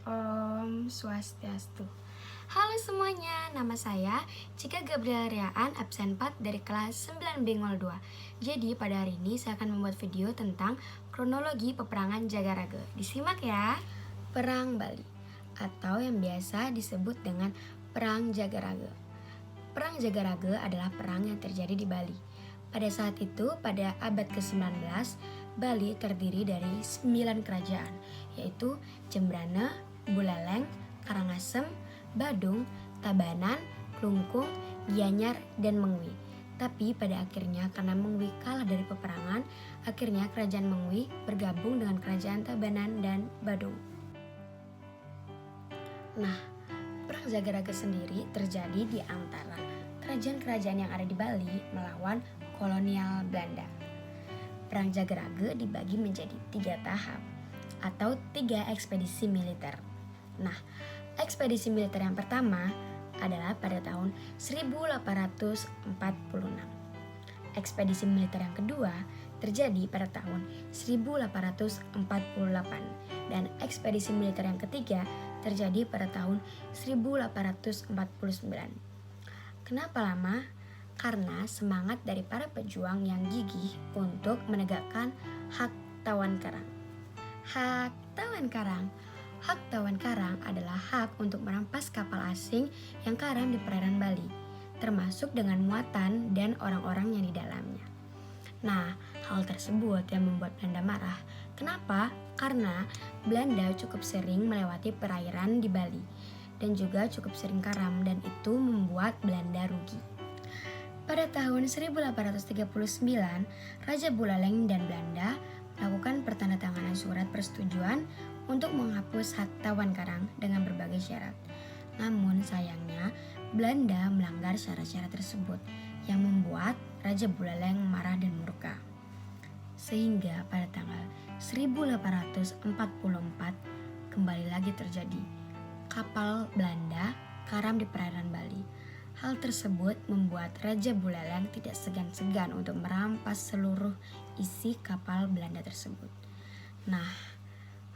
Om Swastiastu. Halo semuanya, nama saya Cika Gabriela Riaan, absen 4 dari kelas 9B02. Jadi pada hari ini saya akan membuat video tentang kronologi peperangan Jagaraga. Disimak ya. Perang Bali atau yang biasa disebut dengan Perang Jagaraga. Perang Jagaraga adalah perang yang terjadi di Bali. Pada saat itu, pada abad ke-19, Bali terdiri dari 9 kerajaan, yaitu Jembrana, Buleleng, Karangasem, Badung, Tabanan, Klungkung, Gianyar, dan Mengwi. Tapi pada akhirnya karena Mengwi kalah dari peperangan, akhirnya kerajaan Mengwi bergabung dengan kerajaan Tabanan dan Badung. Nah, Perang Jagaraga sendiri terjadi di antara kerajaan-kerajaan yang ada di Bali melawan kolonial Belanda. Perang Jagaraga dibagi menjadi 3 tahap atau 3 ekspedisi militer. Nah, ekspedisi militer yang pertama adalah pada tahun 1846. Ekspedisi militer yang kedua terjadi pada tahun 1848 dan ekspedisi militer yang ketiga terjadi pada tahun 1849. Kenapa lama? Karena semangat dari para pejuang yang gigih untuk menegakkan hak tawan karang. Hak tawan karang. Hak tawan karang adalah hak untuk merampas kapal asing yang karam di perairan Bali, termasuk dengan muatan dan orang-orang yang di dalamnya. Nah, hal tersebut yang membuat Belanda marah. Kenapa? Karena Belanda cukup sering melewati perairan di Bali dan juga cukup sering karam, dan itu membuat Belanda rugi. Pada tahun 1839, Raja Buleleng dan Belanda melakukan pertandatanganan surat persetujuan untuk menghapus hak tawan karang dengan berbagai syarat. Namun sayangnya, Belanda melanggar syarat-syarat tersebut yang membuat Raja Buleleng marah dan murka. Sehingga pada tanggal 1844 kembali lagi terjadi. Kapal Belanda karam di perairan Bali. Hal tersebut membuat Raja Buleleng tidak segan-segan untuk merampas seluruh isi kapal Belanda tersebut. Nah,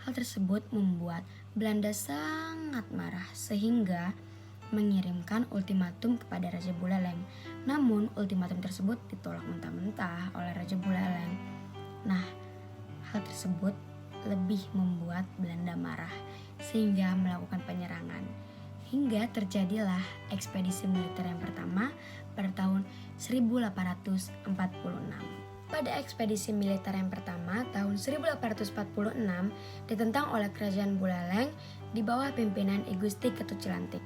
hal tersebut membuat Belanda sangat marah sehingga mengirimkan ultimatum kepada Raja Buleleng. Namun, ultimatum tersebut ditolak mentah-mentah oleh Raja Buleleng. Nah, hal tersebut lebih membuat Belanda marah sehingga melakukan penyerangan. Hingga terjadilah ekspedisi militer yang pertama pada tahun 1846. Pada ekspedisi militer yang pertama tahun 1846 ditentang oleh kerajaan Buleleng di bawah pimpinan I Gusti Ketut-Cilantik.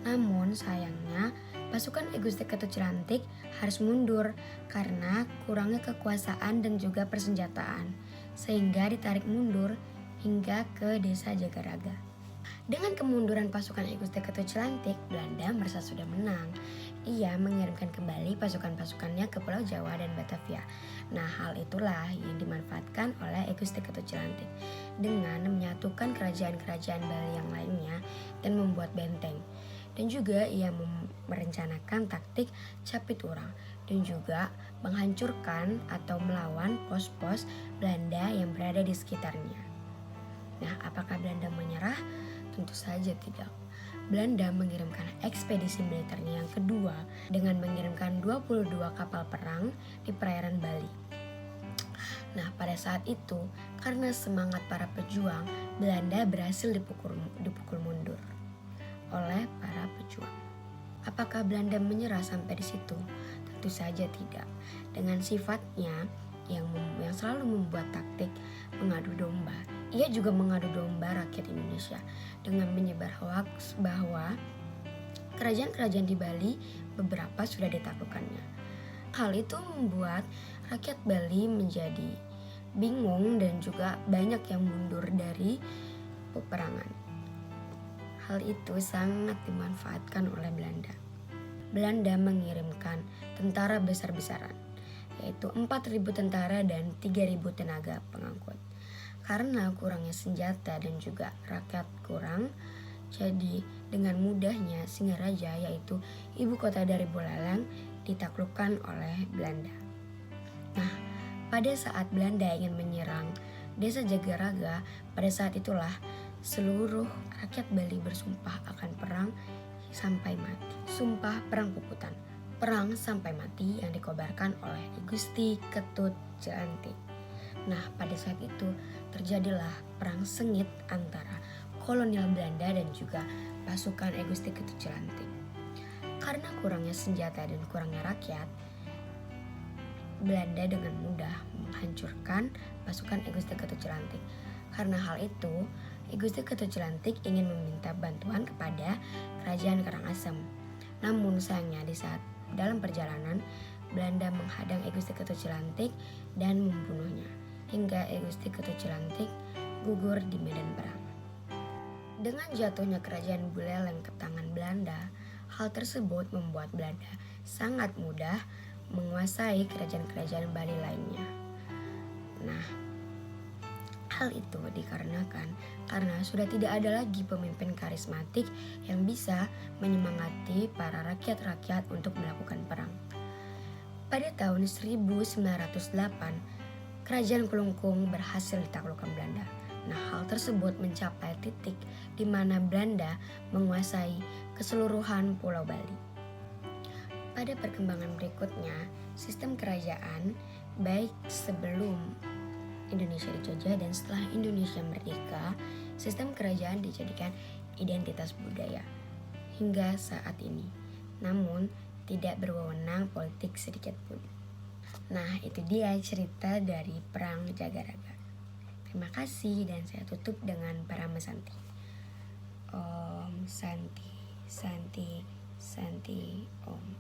Namun sayangnya pasukan I Gusti Ketut-Cilantik harus mundur karena kurangnya kekuasaan dan juga persenjataan, sehingga ditarik mundur hingga ke desa Jagaraga. Dengan kemunduran pasukan I Gusti Ketut-Cilantik, Belanda merasa sudah menang. Ia mengirimkan kembali pasukan-pasukannya ke Pulau Jawa dan Batavia. Nah, hal itulah yang dimanfaatkan oleh I Gusti Ketut-Cilantik dengan menyatukan kerajaan-kerajaan Bali yang lainnya dan membuat benteng. Dan juga ia merencanakan taktik capit urang dan juga menghancurkan atau melawan pos-pos Belanda yang berada di sekitarnya. Nah, apakah Belanda menyerah? Tentu saja tidak. Belanda mengirimkan ekspedisi militernya yang kedua dengan mengirimkan 22 kapal perang di perairan Bali. Nah, pada saat itu, karena semangat para pejuang, Belanda berhasil dipukul mundur oleh para pejuang. Apakah Belanda menyerah sampai di situ? Tentu saja tidak. Dengan sifatnya yang selalu membuat taktik mengadu domba, ia juga mengadu domba rakyat Indonesia dengan menyebar hoaks bahwa kerajaan-kerajaan di Bali beberapa sudah ditaklukkannya. Hal itu membuat rakyat Bali menjadi bingung dan juga banyak yang mundur dari peperangan. Hal itu sangat dimanfaatkan oleh Belanda. Belanda mengirimkan tentara besar-besaran, yaitu 4.000 tentara dan 3.000 tenaga pengangkut. Karena kurangnya senjata dan juga rakyat kurang, jadi dengan mudahnya Singaraja, yaitu ibu kota dari Buleleng, ditaklukkan oleh Belanda. Nah, pada saat Belanda ingin menyerang desa Jagaraga, pada saat itulah seluruh rakyat Bali bersumpah akan perang sampai mati. Sumpah Perang Puputan, perang sampai mati yang dikobarkan oleh Gusti Ketut Jelantik. Nah, pada saat itu terjadilah perang sengit antara kolonial Belanda dan juga pasukan Gusti Ketut Jelantik. Karena kurangnya senjata dan kurangnya rakyat, Belanda dengan mudah menghancurkan pasukan Gusti Ketut Jelantik. Karena hal itu, Gusti Ketut Jelantik ingin meminta bantuan kepada Kerajaan Karangasem. Namun sayangnya di saat dalam perjalanan, Belanda menghadang Gusti Ketut Jelantik dan membunuhnya, hingga Gusti Ketut Jelantik gugur di medan perang. Dengan jatuhnya kerajaan Buleleng ke tangan Belanda, hal tersebut membuat Belanda sangat mudah menguasai kerajaan-kerajaan Bali lainnya. Nah, hal itu dikarenakan karena sudah tidak ada lagi pemimpin karismatik yang bisa menyemangati para rakyat-rakyat untuk melakukan perang. Pada tahun 1908, Kerajaan Kelungkung berhasil ditaklukkan Belanda. Nah, hal tersebut mencapai titik di mana Belanda menguasai keseluruhan Pulau Bali. Pada perkembangan berikutnya, sistem kerajaan baik sebelum Indonesia dijajah dan setelah Indonesia merdeka, sistem kerajaan dijadikan identitas budaya hingga saat ini. Namun, tidak berwenang politik sedikit pun. Nah, itu dia cerita dari Perang Jagaraga. Terima kasih dan saya tutup dengan Parama Santi. Om Santi, Santi, Santi, Om.